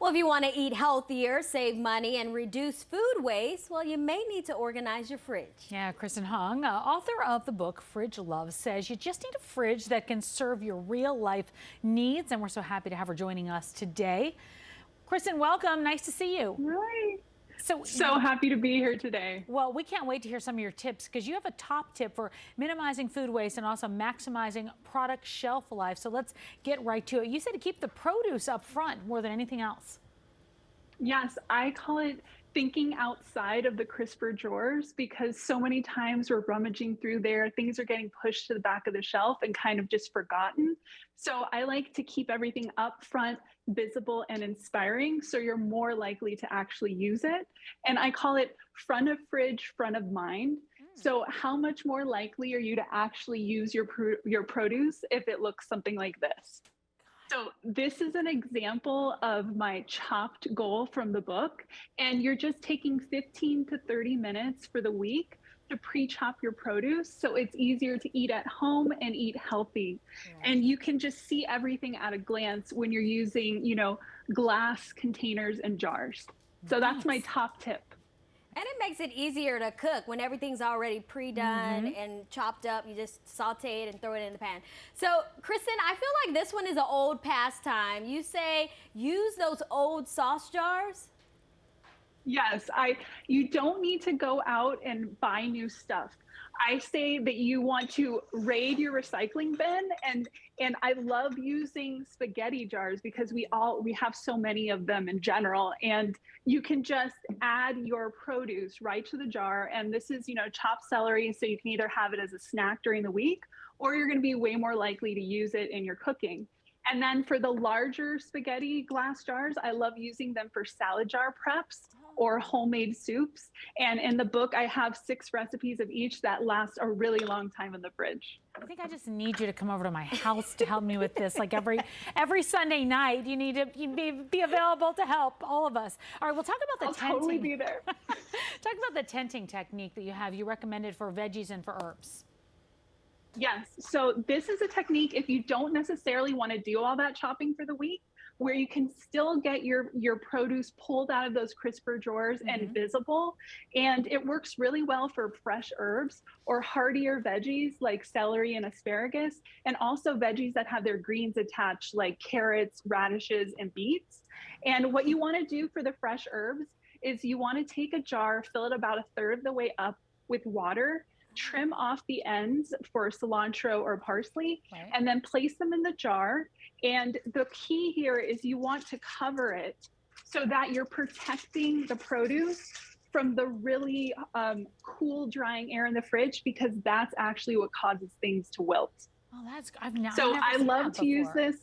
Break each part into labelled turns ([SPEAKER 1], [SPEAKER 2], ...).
[SPEAKER 1] Well, if you want to eat healthier, save money, and reduce food waste, well, you may need to organize your fridge.
[SPEAKER 2] Yeah, Kristen Hong, author of the book Fridge Love, says you just need a fridge that can serve your real life needs. And we're so happy to have her joining us today. Kristen, welcome. Nice to see you.
[SPEAKER 3] Right.
[SPEAKER 2] So
[SPEAKER 3] Happy to be here today.
[SPEAKER 2] Well, we can't wait to hear some of your tips because you have a top tip for minimizing food waste and also maximizing product shelf life. So let's get right to it. You said to keep the produce up front more than anything else.
[SPEAKER 3] Yes, I call it thinking outside of the crisper drawers because so many times we're rummaging through there, things are getting pushed to the back of the shelf and kind of just forgotten. So I like to keep everything up front, visible and inspiring so you're more likely to actually use it. And I call it front of fridge, front of mind. So how much more likely are you to actually use your produce if it looks something like this? So this is an example of my chopped goal from the book, and you're just taking 15 to 30 minutes for the week to pre-chop your produce so it's easier to eat at home and eat healthy. And you can just see everything at a glance when you're using, glass containers and jars. So that's my top tip.
[SPEAKER 1] And it makes it easier to cook when everything's already pre-done and chopped up. You just saute it and throw it in the pan. So, Kristen, I feel like this one is an old pastime. You say use those old sauce jars?
[SPEAKER 3] Yes, you don't need to go out and buy new stuff. I say that you want to raid your recycling bin, and I love using spaghetti jars because we have so many of them in general, and you can just add your produce right to the jar. And this is, chopped celery, so you can either have it as a snack during the week, or you're going to be way more likely to use it in your cooking. And then for the larger spaghetti glass jars, I love using them for salad jar preps or homemade soups. And in the book, I have 6 recipes of each that last a really long time in the fridge.
[SPEAKER 2] I think I just need you to come over to my house to help me with this. Like every Sunday night, you need to be available to help all of us. All right, we'll talk about the tenting.
[SPEAKER 3] I'll totally be there.
[SPEAKER 2] Talk about the tenting technique that you have. You recommended for veggies and for herbs.
[SPEAKER 3] Yes, so this is a technique if you don't necessarily want to do all that chopping for the week, where you can still get your produce pulled out of those crisper drawers and visible. And it works really well for fresh herbs or hardier veggies like celery and asparagus, and also veggies that have their greens attached like carrots, radishes, and beets. And what you want to do for the fresh herbs is you want to take a jar, fill it about 1/3 of the way up with water, trim off the ends for cilantro or parsley, and then place them in the jar. And the key here is you want to cover it so that you're protecting the produce from the really cool drying air in the fridge, because that's actually what causes things to wilt.
[SPEAKER 2] Oh, that's
[SPEAKER 3] so I love to use this.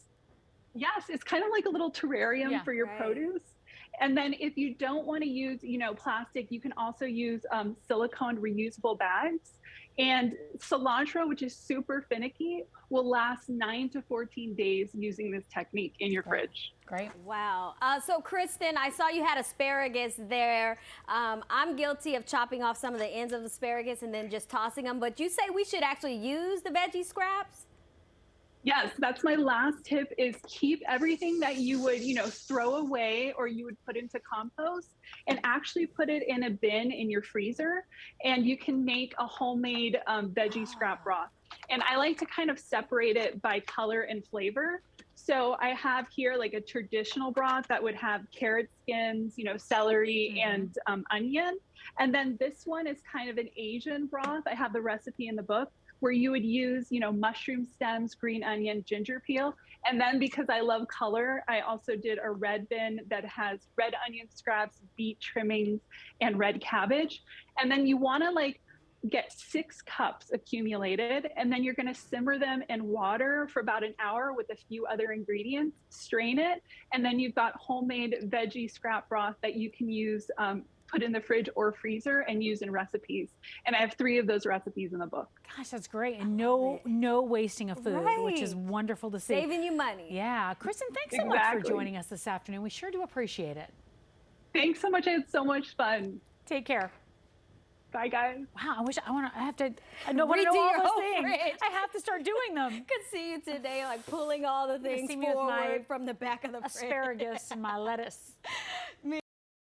[SPEAKER 3] Yes, it's kind of like a little terrarium for your produce. And then if you don't want to use, plastic, you can also use silicone reusable bags. And cilantro, which is super finicky, will last 9 to 14 days using this technique in your fridge.
[SPEAKER 2] Great.
[SPEAKER 1] Wow. So, Kristen, I saw you had asparagus there. I'm guilty of chopping off some of the ends of asparagus and then just tossing them. But you say we should actually use the veggie scraps?
[SPEAKER 3] Yes, that's my last tip, is keep everything that you would, throw away or you would put into compost and actually put it in a bin in your freezer. And you can make a homemade veggie scrap broth. And I like to kind of separate it by color and flavor. So I have here like a traditional broth that would have carrot skins, celery and onion. And then this one is kind of an Asian broth. I have the recipe in the book, where you would use, mushroom stems, green onion, ginger peel. And then because I love color, I also did a red bin that has red onion scraps, beet trimmings, and red cabbage. And then you wanna get 6 cups accumulated, and then you're gonna simmer them in water for about an hour with a few other ingredients, strain it, and then you've got homemade veggie scrap broth that you can use, put in the fridge or freezer and use in recipes. And I have 3 of those recipes in the book.
[SPEAKER 2] Gosh, that's great. And no wasting of food, which is wonderful to see.
[SPEAKER 1] Saving you money.
[SPEAKER 2] Yeah. Kristen, thanks so much for joining us this afternoon. We sure do appreciate it.
[SPEAKER 3] Thanks so much. I had so much fun.
[SPEAKER 2] Take care.
[SPEAKER 3] Bye, guys.
[SPEAKER 2] Wow, I have to
[SPEAKER 1] Redo
[SPEAKER 2] know all
[SPEAKER 1] your
[SPEAKER 2] those
[SPEAKER 1] whole
[SPEAKER 2] things.
[SPEAKER 1] fridge.
[SPEAKER 2] I have to start doing them.
[SPEAKER 1] Could see you today, like pulling all the things
[SPEAKER 2] see me with my
[SPEAKER 1] forward from the back of the fridge.
[SPEAKER 2] Asparagus and my lettuce.